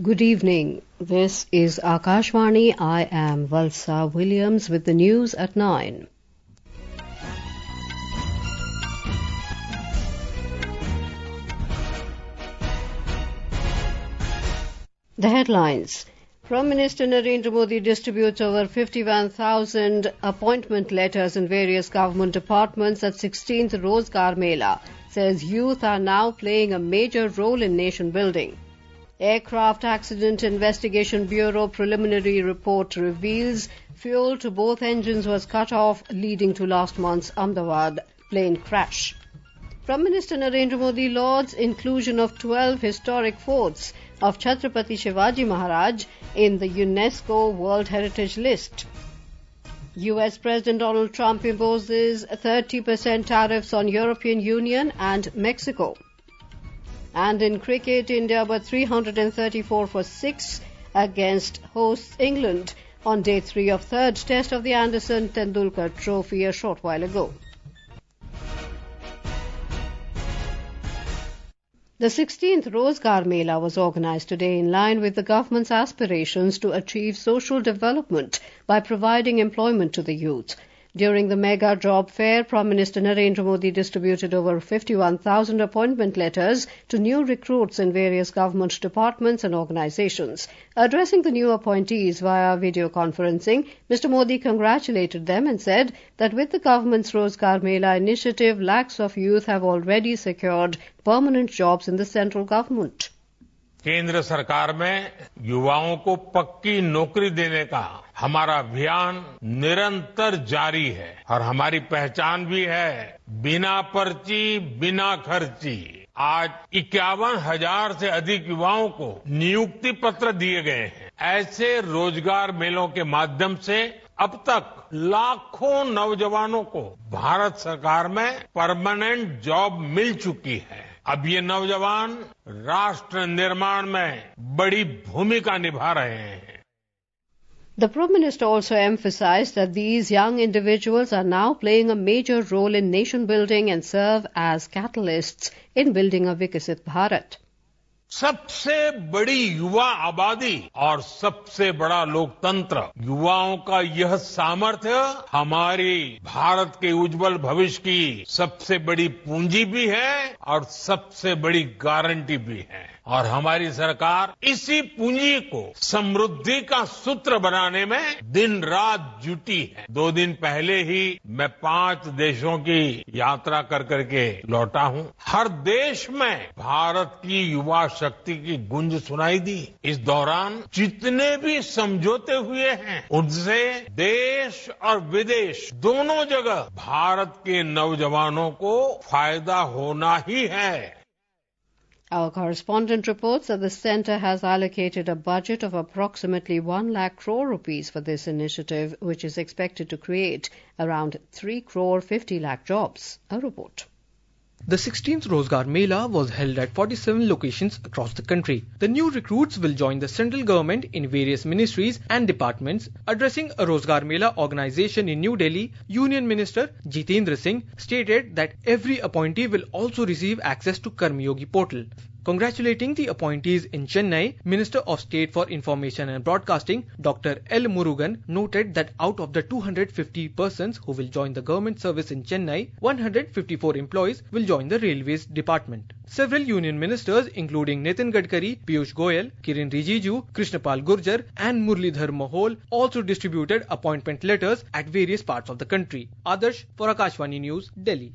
Good evening. This is Akashvani. I am Valsa Williams with the news at 9. The headlines. Prime Minister Narendra Modi distributes over 51,000 appointment letters in various government departments at 16th Rozgar Mela. Says youth are now playing a major role in nation building. Aircraft Accident Investigation Bureau preliminary report reveals fuel to both engines was cut off, leading to last month's Ahmedabad plane crash. Prime Minister Narendra Modi lauds inclusion of 12 historic forts of Chhatrapati Shivaji Maharaj in the UNESCO World Heritage List. US President Donald Trump imposes 30% tariffs on European Union and Mexico. And in cricket, India were 334 for 6 against hosts England on day 3 of third test of the Anderson-Tendulkar Trophy a short while ago. The 16th Rozgar Mela was organised today in line with the government's aspirations to achieve social development by providing employment to the youth. During the mega job fair, Prime Minister Narendra Modi distributed over 51,000 appointment letters to new recruits in various government departments and organisations. Addressing the new appointees via video conferencing, Mr. Modi congratulated them and said that with the government's Rozgar Mela initiative, lakhs of youth have already secured permanent jobs in the central government. केंद्र सरकार में युवाओं को पक्की नौकरी देने का हमारा अभियान निरंतर जारी है और हमारी पहचान भी है बिना पर्ची बिना खर्ची। आज 51,000 से अधिक युवाओं को नियुक्ति पत्र दिए गए हैं। ऐसे रोजगार मेलों के माध्यम से अब तक लाखों नौजवानों को भारत सरकार में परमानेंट जॉब मिल चुकी है। अब ये नौजवान राष्ट्र निर्माण में बड़ी भूमिका निभा रहे हैं। The Prime Minister also emphasized that these young individuals are now playing a major role in nation building and serve as catalysts in building a Vikasit Bharat. सबसे बड़ी युवा आबादी और सबसे बड़ा लोकतंत्र, युवाओं का यह सामर्थ्य हमारी भारत के उज्जवल भविष्य की सबसे बड़ी पूंजी भी है और सबसे बड़ी गारंटी भी है और हमारी सरकार इसी पूंजी को समृद्धि का सूत्र बनाने में दिन रात जुटी है। 2 दिन पहले ही मैं 5 देशों की यात्रा कर करके लौटा हूं। हर देश में भारत की युवा शक्ति की गूंज सुनाई दी। इस दौरान जितने भी समझौते हुए हैं उनसे देश और विदेश दोनों जगह भारत के नौजवानों को फायदा होना ही है। Our correspondent reports that the centre has allocated a budget of approximately 1 lakh crore rupees for this initiative, which is expected to create around 3 crore 50 lakh jobs. A report. The 16th Rozgar Mela was held at 47 locations across the country. The new recruits will join the central government in various ministries and departments. Addressing a Rozgar Mela organization in New Delhi, Union Minister Jitendra Singh stated that every appointee will also receive access to Karmyogi portal. Congratulating the appointees in Chennai, Minister of State for Information and Broadcasting, Dr. L. Murugan, noted that out of the 250 persons who will join the government service in Chennai, 154 employees will join the Railways Department. Several union ministers including Nitin Gadkari, Piyush Goyal, Kiren Rijiju, Krishnapal Gurjar and Murlidhar Mohol also distributed appointment letters at various parts of the country. Adarsh for Akashvani News, Delhi.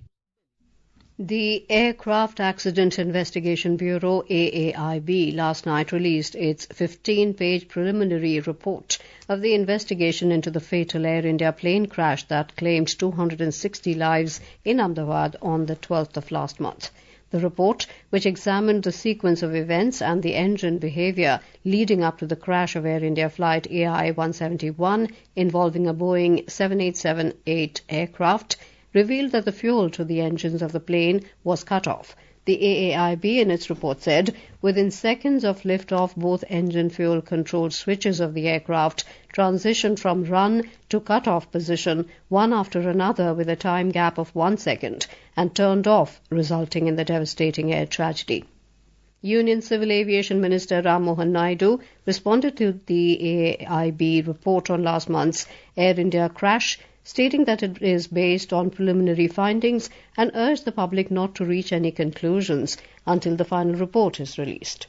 The Aircraft Accident Investigation Bureau, AAIB, last night released its 15-page preliminary report of the investigation into the fatal Air India plane crash that claimed 260 lives in Ahmedabad on the 12th of last month. The report, which examined the sequence of events and the engine behaviour leading up to the crash of Air India flight AI 171 involving a Boeing 787-8 aircraft, revealed that the fuel to the engines of the plane was cut off. The AAIB in its report said within seconds of liftoff, both engine fuel control switches of the aircraft transitioned from run to cut-off position, one after another with a time gap of 1 second, and turned off, resulting in the devastating air tragedy. Union Civil Aviation Minister Ram Mohan Naidu responded to the AIB report on last month's Air India crash, stating that it is based on preliminary findings and urged the public not to reach any conclusions until the final report is released.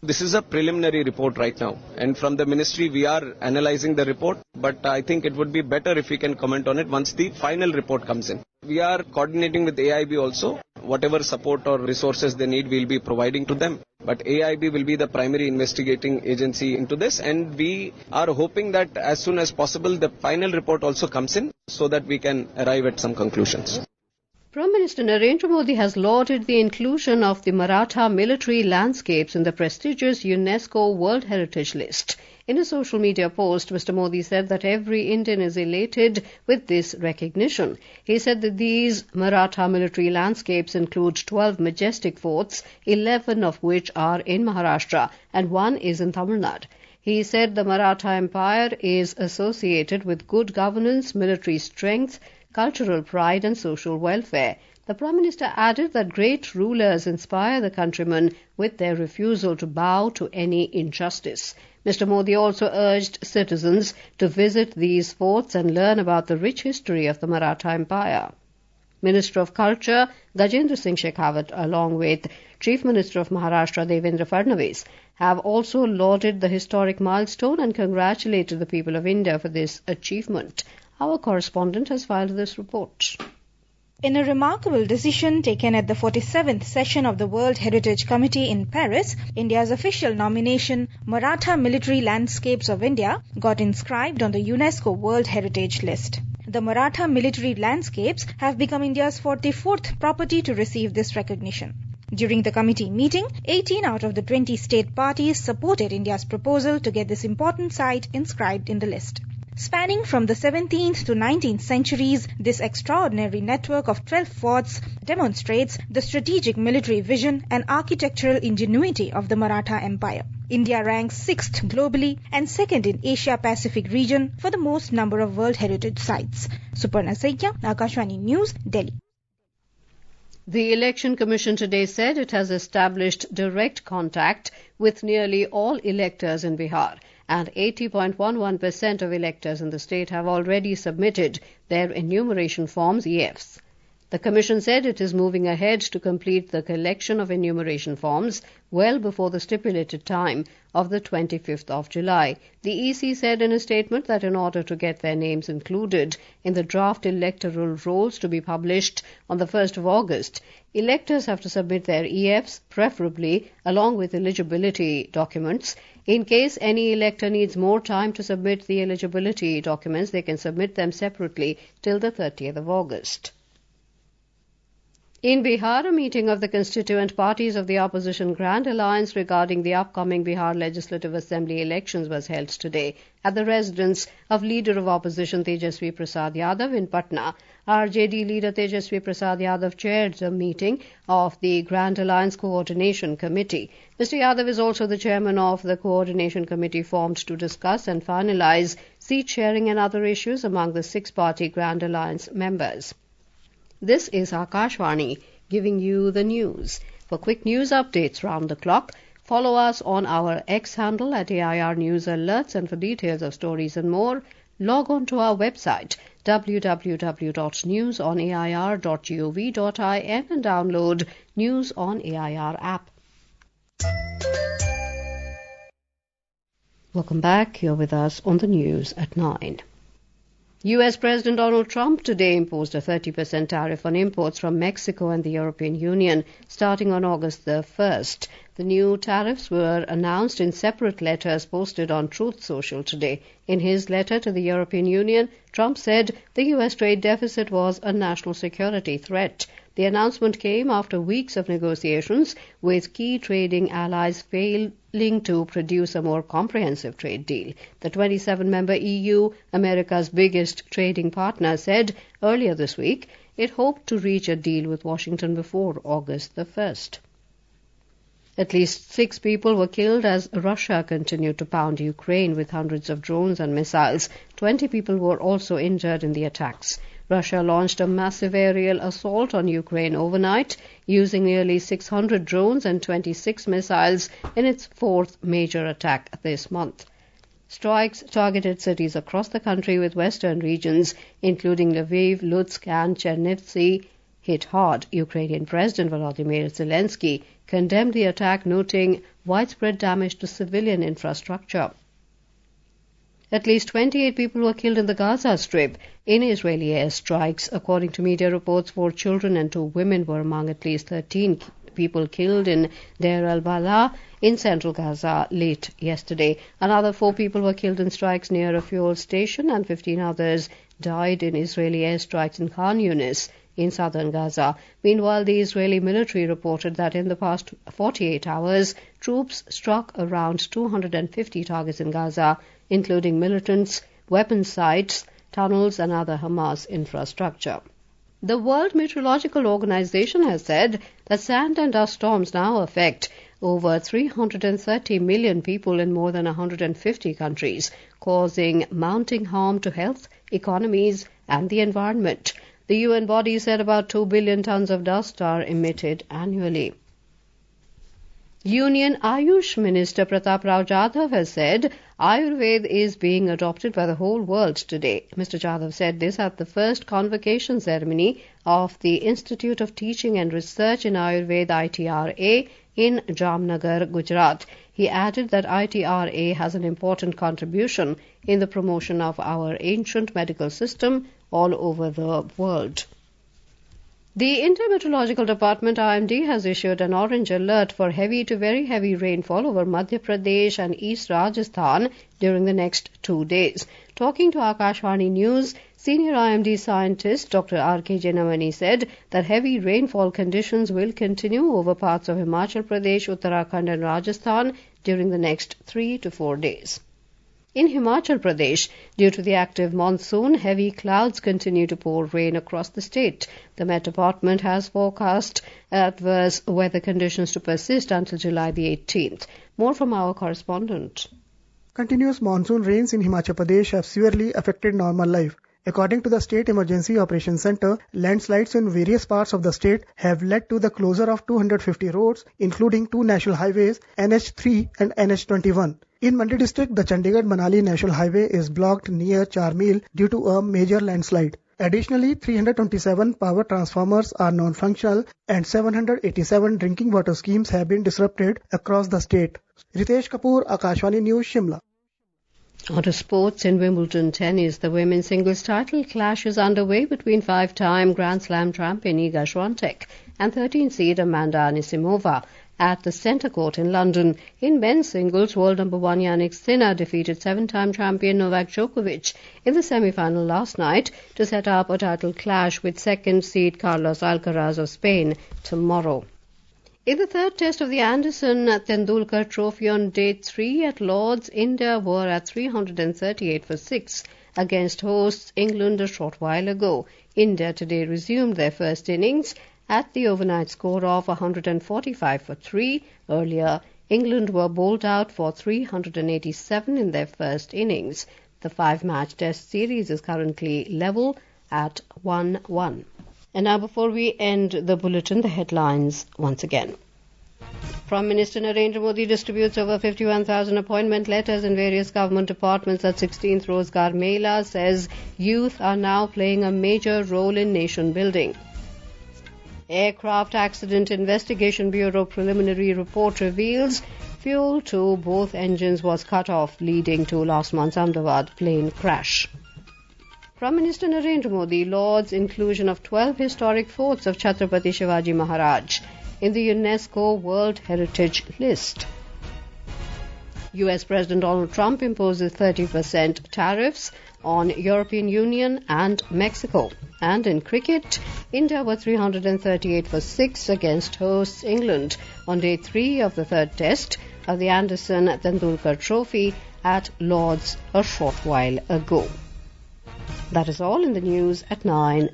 This is a preliminary report right now, and from the ministry we are analyzing the report, but I think it would be better if we can comment on it once the final report comes in. We are coordinating with AIB also. Whatever support or resources they need, we'll be providing to them. But AIB will be the primary investigating agency into this, and we are hoping that as soon as possible the final report also comes in so that we can arrive at some conclusions. Prime Minister Narendra Modi has lauded the inclusion of the Maratha military landscapes in the prestigious UNESCO World Heritage List. In a social media post, Mr. Modi said that every Indian is elated with this recognition. He said that these Maratha military landscapes include 12 majestic forts, 11 of which are in Maharashtra and 1 is in Tamil Nadu. He said the Maratha Empire is associated with good governance, military strength, cultural pride and social welfare. The Prime Minister added that great rulers inspire the countrymen with their refusal to bow to any injustice. Mr. Modi also urged citizens to visit these forts and learn about the rich history of the Maratha Empire. Minister of Culture Gajendra Singh Shekhawat, along with Chief Minister of Maharashtra Devendra Fadnavis, have also lauded the historic milestone and congratulated the people of India for this achievement. Our correspondent has filed this report. In a remarkable decision taken at the 47th session of the World Heritage Committee in Paris, India's official nomination, Maratha Military Landscapes of India, got inscribed on the UNESCO World Heritage List. The Maratha military landscapes have become India's 44th property to receive this recognition. During the committee meeting, 18 out of the 20 state parties supported India's proposal to get this important site inscribed in the list. Spanning from the 17th to 19th centuries, this extraordinary network of 12 forts demonstrates the strategic military vision and architectural ingenuity of the Maratha Empire. India ranks 6th globally and 2nd in Asia-Pacific region for the most number of World Heritage Sites. Suparna Saikya, Akashvani News, Delhi. The Election Commission today said it has established direct contact with nearly all electors in Bihar, and 80.11% of electors in the state have already submitted their enumeration forms EFs. The Commission said it is moving ahead to complete the collection of enumeration forms well before the stipulated time of the 25th of July. The EC said in a statement that in order to get their names included in the draft electoral rolls to be published on the 1st of August, electors have to submit their EFs, preferably along with eligibility documents. In case any elector needs more time to submit the eligibility documents, they can submit them separately till the 30th of August. In Bihar, a meeting of the constituent parties of the opposition Grand Alliance regarding the upcoming Bihar Legislative Assembly elections was held today at the residence of Leader of Opposition Tejasvi Prasad Yadav in Patna. RJD leader Tejasvi Prasad Yadav chaired the meeting of the Grand Alliance Coordination Committee. Mr. Yadav is also the chairman of the Coordination Committee formed to discuss and finalize seat sharing and other issues among the six-party Grand Alliance members. This is Akashvani giving you the news. For quick news updates round the clock, follow us on our X handle at AIR News Alerts, and for details of stories and more, log on to our website www.newsonair.gov.in and download News on AIR app. Welcome back. You're with us on the news at 9. U.S. President Donald Trump today imposed a 30% tariff on imports from Mexico and the European Union starting on August the 1st. The new tariffs were announced in separate letters posted on Truth Social today. In his letter to the European Union, Trump said the U.S. trade deficit was a national security threat. The announcement came after weeks of negotiations with key trading allies failing to produce a more comprehensive trade deal. The 27-member EU, America's biggest trading partner, said earlier this week it hoped to reach a deal with Washington before August the 1st. At least 6 people were killed as Russia continued to pound Ukraine with hundreds of drones and missiles. 20 people were also injured in the attacks. Russia launched a massive aerial assault on Ukraine overnight, using nearly 600 drones and 26 missiles in its fourth major attack this month. Strikes targeted cities across the country with western regions, including Lviv, Lutsk and Chernivtsi, hit hard. Ukrainian President Volodymyr Zelensky condemned the attack, noting widespread damage to civilian infrastructure. At least 28 people were killed in the Gaza Strip in Israeli airstrikes. According to media reports, 4 children and 2 women were among at least 13 people killed in Deir al-Balah in central Gaza late yesterday. Another 4 people were killed in strikes near a fuel station, and 15 others died in Israeli airstrikes in Khan Yunis in southern Gaza. Meanwhile, the Israeli military reported that in the past 48 hours, troops struck around 250 targets in Gaza, including militants, weapon sites, tunnels and other Hamas infrastructure. The World Meteorological Organization has said that sand and dust storms now affect over 330 million people in more than 150 countries, causing mounting harm to health, economies and the environment. The UN body said about 2 billion tons of dust are emitted annually. Union Ayush Minister Pratap Rao Jadhav has said Ayurveda is being adopted by the whole world today. Mr. Jadhav said this at the first convocation ceremony of the Institute of Teaching and Research in Ayurveda ITRA in Jamnagar, Gujarat. He added that ITRA has an important contribution in the promotion of our ancient medical system all over the world. The Indian Meteorological Department IMD has issued an orange alert for heavy to very heavy rainfall over Madhya Pradesh and East Rajasthan during the next 2 days. Talking to Akashvani News, senior IMD scientist Dr. R.K. Jenamani said that heavy rainfall conditions will continue over parts of Himachal Pradesh, Uttarakhand and Rajasthan during the next 3 to 4 days. In Himachal Pradesh, due to the active monsoon, heavy clouds continue to pour rain across the state. The Met Department has forecast adverse weather conditions to persist until July the 18th. More from our correspondent. Continuous monsoon rains in Himachal Pradesh have severely affected normal life. According to the State Emergency Operations Center, landslides in various parts of the state have led to the closure of 250 roads, including 2 national highways, NH3 and NH21. In Mandi district, the Chandigarh-Manali National Highway is blocked near Charmil due to a major landslide. Additionally, 327 power transformers are non-functional and 787 drinking water schemes have been disrupted across the state. Ritesh Kapoor, Akashvani News, Shimla. On to sports. In Wimbledon tennis, the women's singles title clash is underway between 5-time Grand Slam champion Iga Swiatek and 13-seed Amanda Anisimova at the Centre Court in London. In men's singles, world number 1 Yannick Sinner defeated 7-time champion Novak Djokovic in the semi-final last night to set up a title clash with second-seed Carlos Alcaraz of Spain tomorrow. In the third test of the Anderson-Tendulkar Trophy on day 3 at Lords, India were at 338 for 6 against hosts England a short while ago. India today resumed their first innings at the overnight score of 145 for 3. Earlier, England were bowled out for 387 in their first innings. The 5-match test series is currently level at 1-1. And now, before we end the bulletin, the headlines once again. Prime Minister Narendra Modi distributes over 51,000 appointment letters in various government departments at 16th Rozgar Mela, says youth are now playing a major role in nation building. Aircraft Accident Investigation Bureau preliminary report reveals fuel to both engines was cut off, leading to last month's Ahmedabad plane crash. Prime Minister Narendra Modi lauds inclusion of 12 historic forts of Chhatrapati Shivaji Maharaj in the UNESCO World Heritage List. US President Donald Trump imposes 30% tariffs on European Union and Mexico. And in cricket, India were 338 for 6 against hosts England on day 3 of the third test of the Anderson-Tendulkar Trophy at Lords a short while ago. That is all in the news at 9.